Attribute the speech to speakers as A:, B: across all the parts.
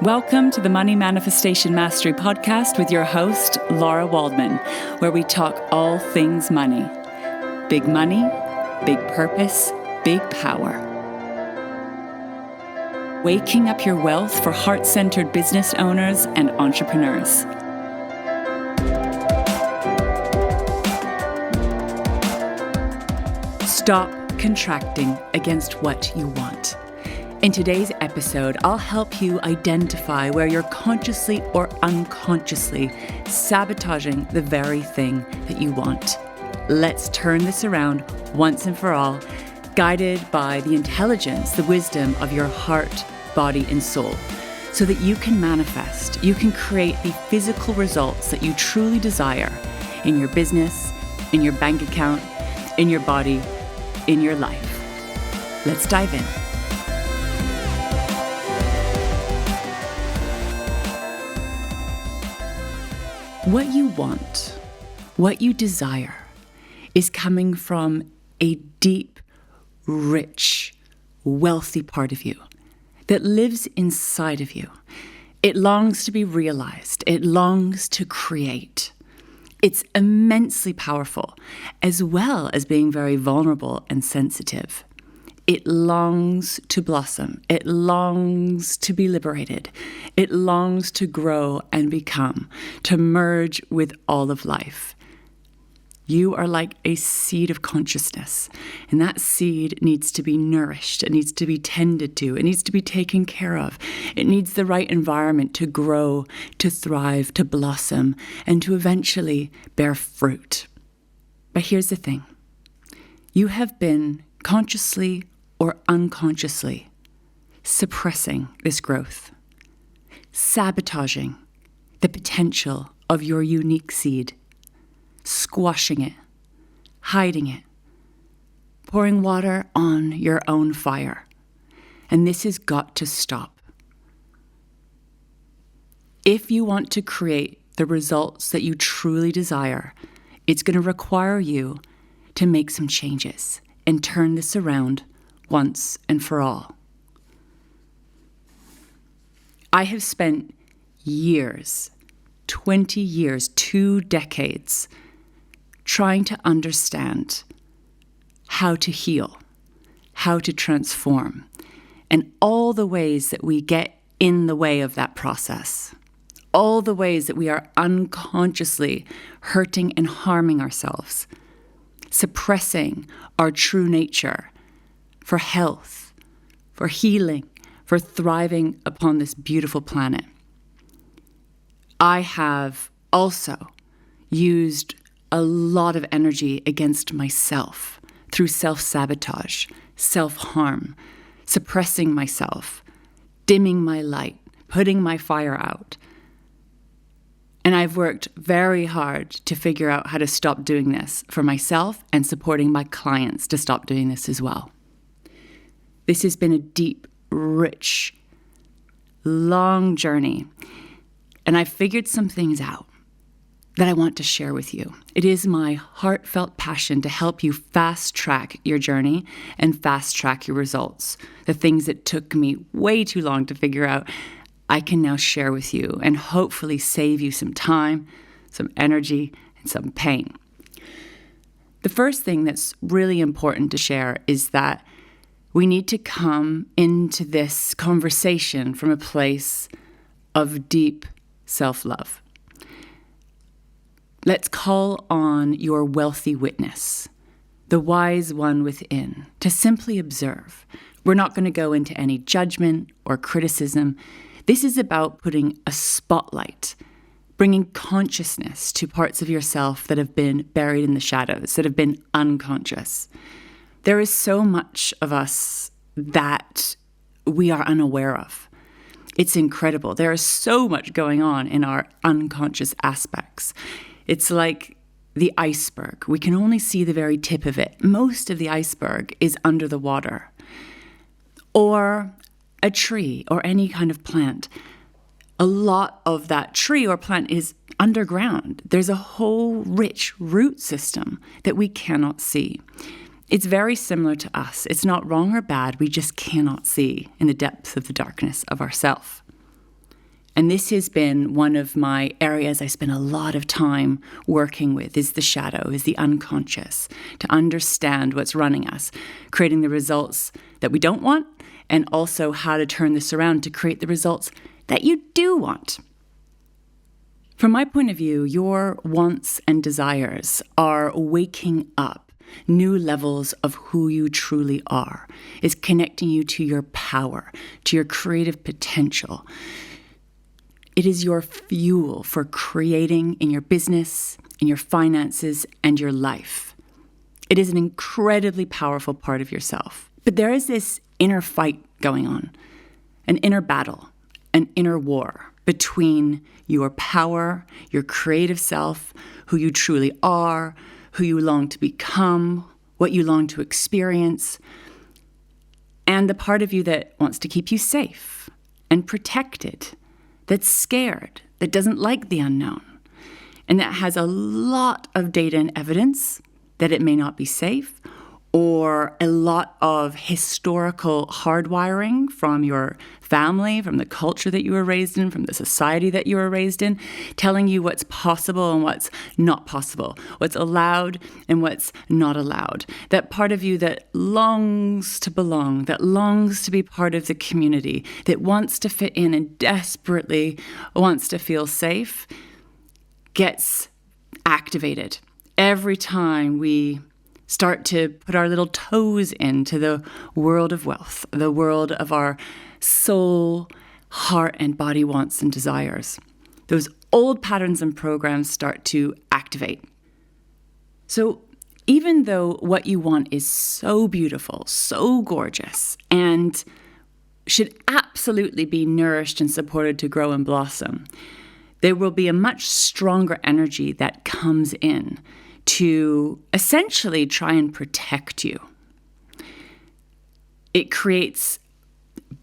A: Welcome to the Money Manifestation Mastery Podcast with your host, Lara Waldman, where we talk all things money. Big money, big purpose, big power. Waking up your wealth for heart-centered business owners and entrepreneurs. Stop contracting against what you want. In today's episode, I'll help you identify where you're consciously or unconsciously sabotaging the very thing that you want. Let's turn this around once and for all, guided by the intelligence, the wisdom of your heart, body, and soul, so that you can manifest, you can create the physical results that you truly desire in your business, in your bank account, in your body, in your life. Let's dive in. What you want, what you desire, is coming from a deep, rich, wealthy part of you that lives inside of you. It longs to be realized. It longs to create. It's immensely powerful, as well as being very vulnerable and sensitive. It longs to blossom. It longs to be liberated. It longs to grow and become, to merge with all of life. You are like a seed of consciousness, and that seed needs to be nourished. It needs to be tended to. It needs to be taken care of. It needs the right environment to grow, to thrive, to blossom, and to eventually bear fruit. But here's the thing. You have been consciously or unconsciously suppressing this growth, sabotaging the potential of your unique seed, squashing it, hiding it, pouring water on your own fire. And this has got to stop. If you want to create the results that you truly desire, it's going to require you to make some changes and turn this around once and for all. I have spent years, 20 years, 2 decades, trying to understand how to heal, how to transform, and all the ways that we get in the way of that process, all the ways that we are unconsciously hurting and harming ourselves, suppressing our true nature for health, for healing, for thriving upon this beautiful planet. I have also used a lot of energy against myself through self-sabotage, self-harm, suppressing myself, dimming my light, putting my fire out. And I've worked very hard to figure out how to stop doing this for myself and supporting my clients to stop doing this as well. This has been a deep, rich, long journey, and I've figured some things out that I want to share with you. It is my heartfelt passion to help you fast-track your journey and fast-track your results. The things that took me way too long to figure out, I can now share with you and hopefully save you some time, some energy, and some pain. The first thing that's really important to share is that we need to come into this conversation from a place of deep self-love. Let's call on your wealthy witness, the wise one within, to simply observe. We're not going to go into any judgment or criticism. This is about putting a spotlight, bringing consciousness to parts of yourself that have been buried in the shadows, that have been unconscious. There is so much of us that we are unaware of. It's incredible. There is so much going on in our unconscious aspects. It's like the iceberg. We can only see the very tip of it. Most of the iceberg is under the water. Or a tree or any kind of plant. A lot of that tree or plant is underground. There's a whole rich root system that we cannot see. It's very similar to us. It's not wrong or bad. We just cannot see in the depths of the darkness of ourself. And this has been one of my areas I spend a lot of time working with, is the shadow, is the unconscious, to understand what's running us, creating the results that we don't want, and also how to turn this around to create the results that you do want. From my point of view, your wants and desires are waking up new levels of who you truly are. It's connecting you to your power, to your creative potential. It is your fuel for creating in your business, in your finances, and your life. It is an incredibly powerful part of yourself. But there is this inner fight going on, an inner battle, an inner war between your power, your creative self, who you truly are, who you long to become, what you long to experience, and the part of you that wants to keep you safe and protected, that's scared, that doesn't like the unknown, and that has a lot of data and evidence that it may not be safe, or a lot of historical hardwiring from your family, from the culture that you were raised in, from the society that you were raised in, telling you what's possible and what's not possible, what's allowed and what's not allowed. That part of you that longs to belong, that longs to be part of the community, that wants to fit in and desperately wants to feel safe, gets activated every time we start to put our little toes into the world of wealth, the world of our soul, heart, and body wants and desires. Those old patterns and programs start to activate. So even though what you want is so beautiful, so gorgeous, and should absolutely be nourished and supported to grow and blossom, there will be a much stronger energy that comes in to essentially try and protect you. It creates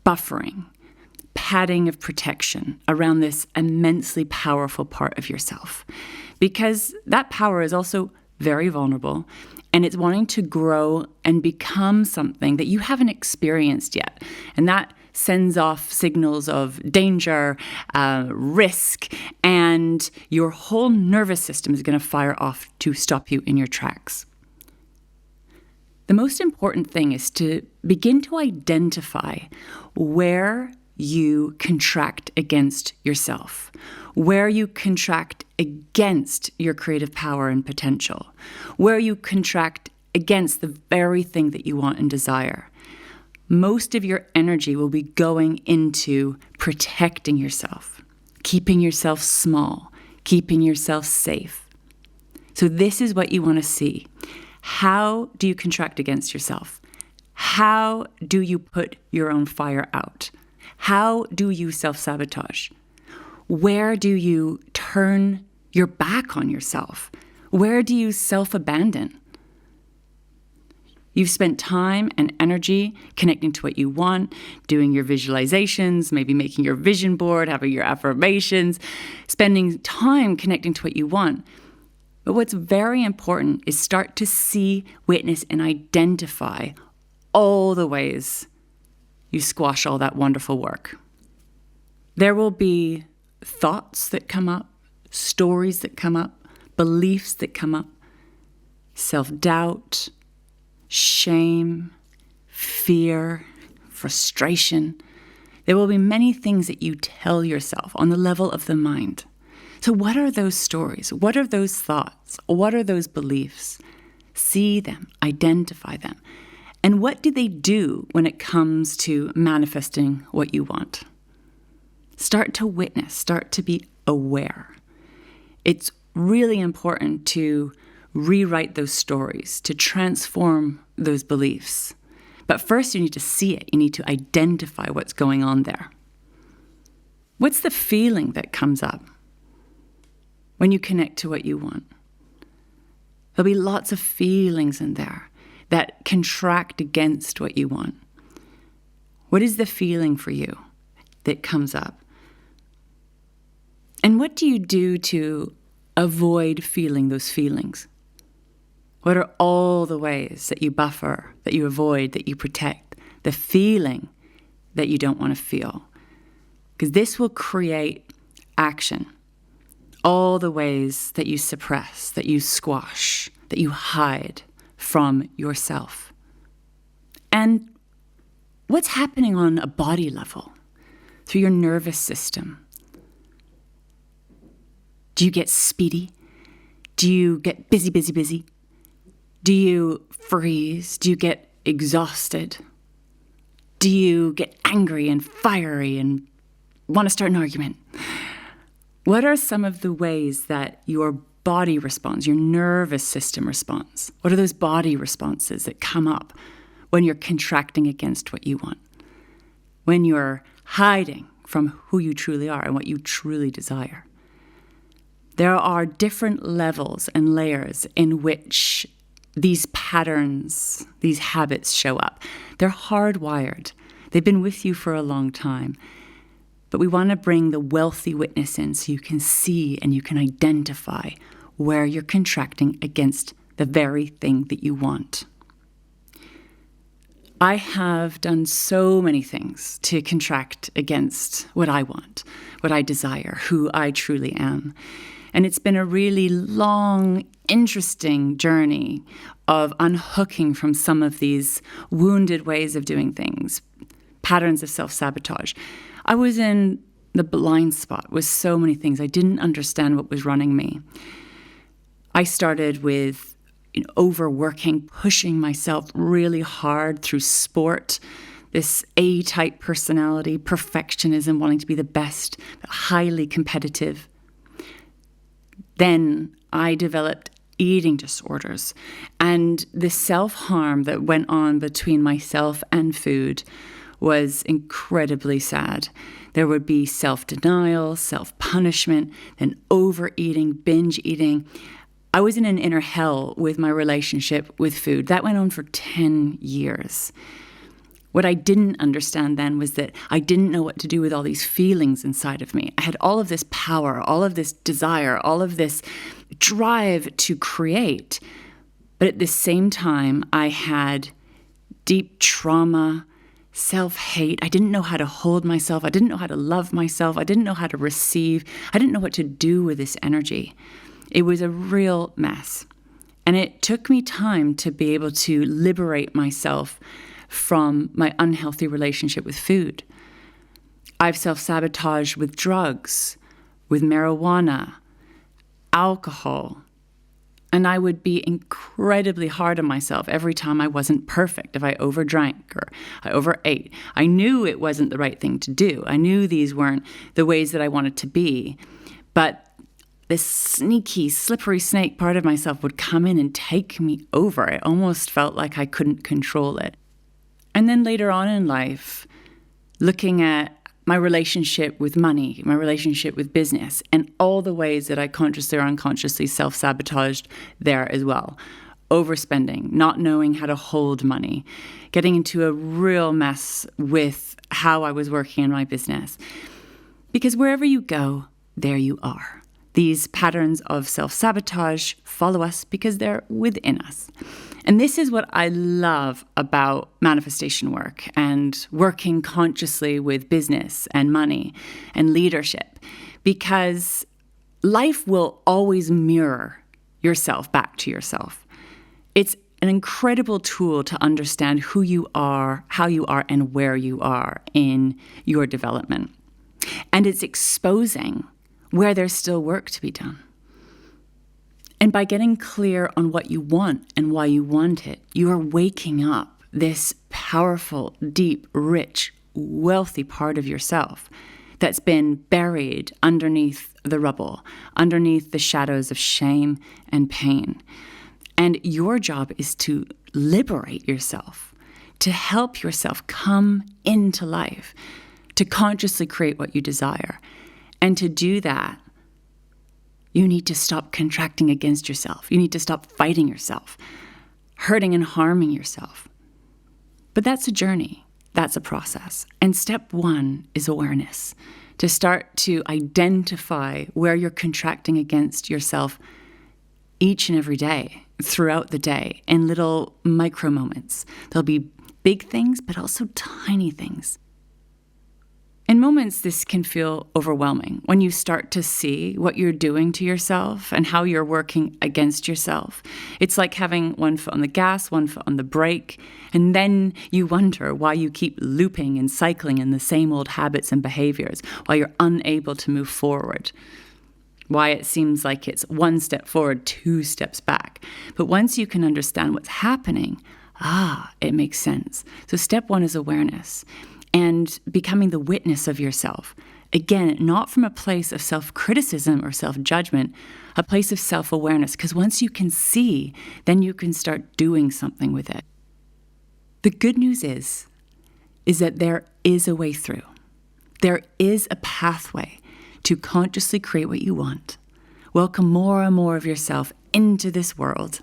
A: buffering, padding of protection around this immensely powerful part of yourself, because that power is also very vulnerable, and it's wanting to grow and become something that you haven't experienced yet. And that sends off signals of danger, risk, and your whole nervous system is going to fire off to stop you in your tracks. The most important thing is to begin to identify where you contract against yourself, where you contract against your creative power and potential, where you contract against the very thing that you want and desire. Most of your energy will be going into protecting yourself, keeping yourself small, keeping yourself safe. So this is what you want to see. How do you contract against yourself? How do you put your own fire out? How do you self-sabotage? Where do you turn your back on yourself? Where do you self-abandon? You've spent time and energy connecting to what you want, doing your visualizations, maybe making your vision board, having your affirmations, spending time connecting to what you want. But what's very important is start to see, witness, and identify all the ways you squash all that wonderful work. There will be thoughts that come up, stories that come up, beliefs that come up, self-doubt, shame, fear, frustration. There will be many things that you tell yourself on the level of the mind. So what are those stories? What are those thoughts? What are those beliefs? See them, identify them. And what do they do when it comes to manifesting what you want? Start to witness, start to be aware. It's really important to rewrite those stories, to transform those beliefs. But first you need to see it. You need to identify what's going on there. What's the feeling that comes up when you connect to what you want? There'll be lots of feelings in there that contract against what you want. What is the feeling for you that comes up? And what do you do to avoid feeling those feelings? What are all the ways that you buffer, that you avoid, that you protect the feeling that you don't want to feel? because this will create action. All the ways that you suppress, that you squash, that you hide from yourself. And what's happening on a body level, through your nervous system? Do you get speedy? Do you get busy? Do you freeze? Do you get exhausted? Do you get angry and fiery and want to start an argument? What are some of the ways that your body responds, your nervous system responds? What are those body responses that come up when you're contracting against what you want? When you're hiding from who you truly are and what you truly desire? There are different levels and layers in which these patterns, these habits show up. They're hardwired. They've been with you for a long time. But we want to bring the wealthy witness in so you can see and you can identify where you're contracting against the very thing that you want. I have done so many things to contract against what I want, what I desire, who I truly am. And it's been a really long, interesting journey of unhooking from some of these wounded ways of doing things, patterns of self-sabotage. I was in the blind spot with so many things. I didn't understand what was running me. I started with overworking, pushing myself really hard through sport, this A-type personality, perfectionism, wanting to be the best, highly competitive. Then I developed eating disorders, and the self-harm that went on between myself and food was incredibly sad. There would be self-denial, self-punishment, then overeating, binge eating. I was in an inner hell with my relationship with food. That went on for 10 years. What I didn't understand then was that I didn't know what to do with all these feelings inside of me. I had all of this power, all of this desire, all of this drive to create. But at the same time, I had deep trauma, self-hate. I didn't know how to hold myself. I didn't know how to love myself. I didn't know how to receive. I didn't know what to do with this energy. It was a real mess. And it took me time to be able to liberate myself from my unhealthy relationship with food. I've self-sabotaged with drugs, with marijuana, alcohol, and I would be incredibly hard on myself every time I wasn't perfect, if I overdrank or I overate. I knew it wasn't the right thing to do. I knew these weren't the ways that I wanted to be, but this sneaky, slippery snake part of myself would come in and take me over. It almost felt like I couldn't control it. And then later on in life, looking at my relationship with money, my relationship with business, and all the ways that I consciously or unconsciously self-sabotaged there as well. Overspending, not knowing how to hold money, getting into a real mess with how I was working in my business. Because wherever you go, there you are. These patterns of self-sabotage follow us because they're within us. And this is what I love about manifestation work and working consciously with business and money and leadership, because life will always mirror yourself back to yourself. It's an incredible tool to understand who you are, how you are, and where you are in your development. And it's exposing where there's still work to be done. And by getting clear on what you want and why you want it, you are waking up this powerful, deep, rich, wealthy part of yourself that's been buried underneath the rubble, underneath the shadows of shame and pain. And your job is to liberate yourself, to help yourself come into life, to consciously create what you desire. And to do that, you need to stop contracting against yourself. You need to stop fighting yourself, hurting and harming yourself. But that's a journey. That's a process. And step one is awareness, to start to identify where you're contracting against yourself each and every day, throughout the day, in little micro moments. There'll be big things, but also tiny things. In moments, this can feel overwhelming when you start to see what you're doing to yourself and how you're working against yourself. It's like having one foot on the gas, one foot on the brake, and then you wonder why you keep looping and cycling in the same old habits and behaviors, why you're unable to move forward, why it seems like it's one step forward, two steps back. But once you can understand what's happening, it makes sense. So step one is awareness. And becoming the witness of yourself. Again, not from a place of self-criticism or self-judgment, a place of self-awareness. Because once you can see, then you can start doing something with it. The good news is that there is a way through. There is a pathway to consciously create what you want. Welcome more and more of yourself into this world.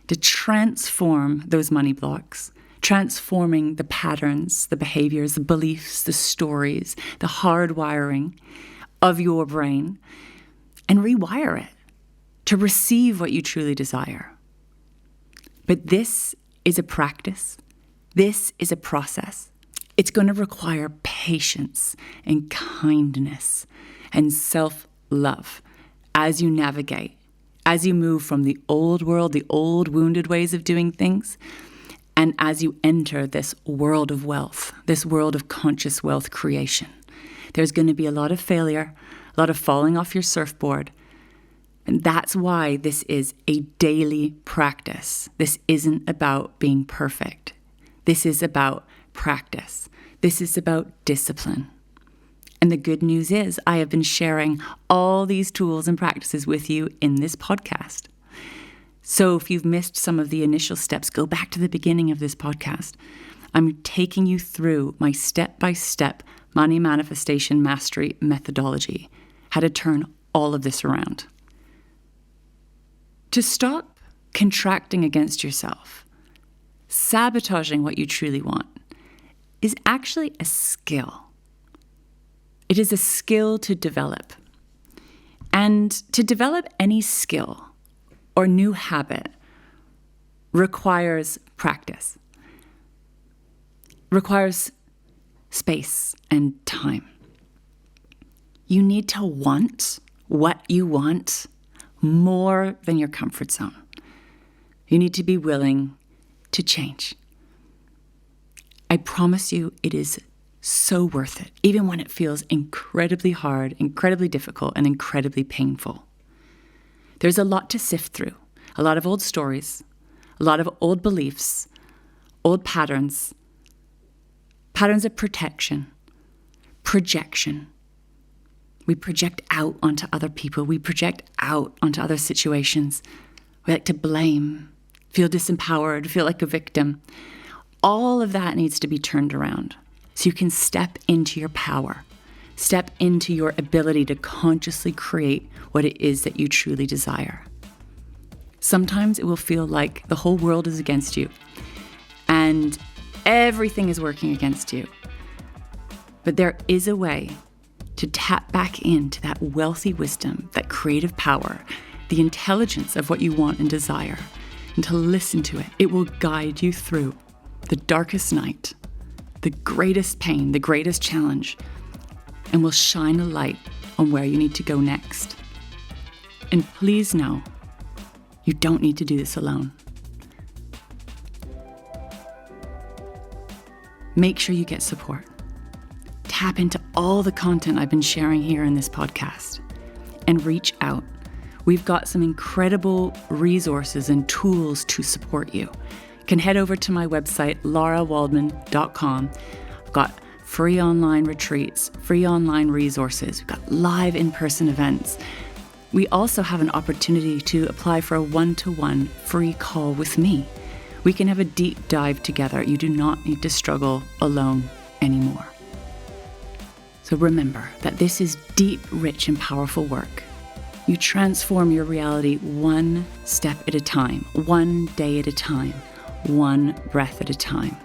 A: To transform those money blocks. Transforming the patterns, the behaviors, the beliefs, the stories, the hardwiring of your brain, and rewire it to receive what you truly desire. But this is a practice. This is a process. It's going to require patience and kindness and self-love as you navigate, as you move from the old world, the old wounded ways of doing things, and as you enter this world of wealth, this world of conscious wealth creation. There's going to be a lot of failure, a lot of falling off your surfboard. And that's why this is a daily practice. This isn't about being perfect. This is about practice. This is about discipline. And the good news is I have been sharing all these tools and practices with you in this podcast. So if you've missed some of the initial steps, go back to the beginning of this podcast. I'm taking you through my step-by-step money manifestation mastery methodology, how to turn all of this around. To stop contracting against yourself, sabotaging what you truly want, is actually a skill. It is a skill to develop. And to develop any skill or new habit requires practice, requires space and time. You need to want what you want more than your comfort zone. You need to be willing to change. I promise you it is so worth it, even when it feels incredibly hard, incredibly difficult, and incredibly painful. There's a lot to sift through, a lot of old stories, a lot of old beliefs, old patterns of protection, projection. We project out onto other people. We project out onto other situations. We like to blame, feel disempowered, feel like a victim. All of that needs to be turned around so you can step into your power. Step into your ability to consciously create what it is that you truly desire. Sometimes it will feel like the whole world is against you and everything is working against you. But there is a way to tap back into that wealthy wisdom, that creative power, the intelligence of what you want and desire, and to listen to it. It will guide you through the darkest night, the greatest pain, the greatest challenge, and will shine a light on where you need to go next. And please know, you don't need to do this alone. Make sure you get support. Tap into all the content I've been sharing here in this podcast and reach out. We've got some incredible resources and tools to support you. You can head over to my website, larawaldman.com. I've got free online retreats, free online resources. We've got live in-person events. We also have an opportunity to apply for a one-to-one free call with me. We can have a deep dive together. You do not need to struggle alone anymore. So remember that this is deep, rich, and powerful work. You transform your reality one step at a time, one day at a time, one breath at a time.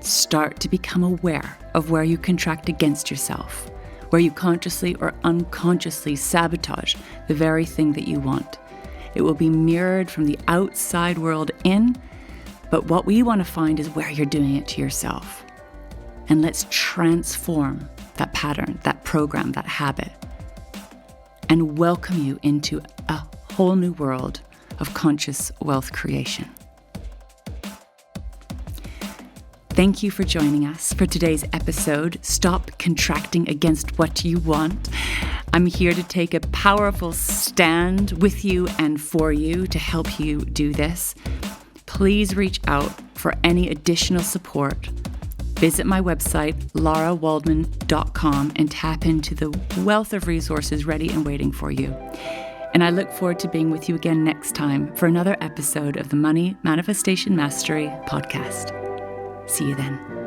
A: Start to become aware of where you contract against yourself, where you consciously or unconsciously sabotage the very thing that you want. It will be mirrored from the outside world in, but what we want to find is where you're doing it to yourself. and let's transform that pattern, that program, that habit, and welcome you into a whole new world of conscious wealth creation. Thank you for joining us for today's episode, Stop Contracting Against What You Want. I'm here to take a powerful stand with you and for you to help you do this. Please reach out for any additional support. Visit my website, larawaldman.com, and tap into the wealth of resources ready and waiting for you. And I look forward to being with you again next time for another episode of the Money Manifestation Mastery podcast. See you then.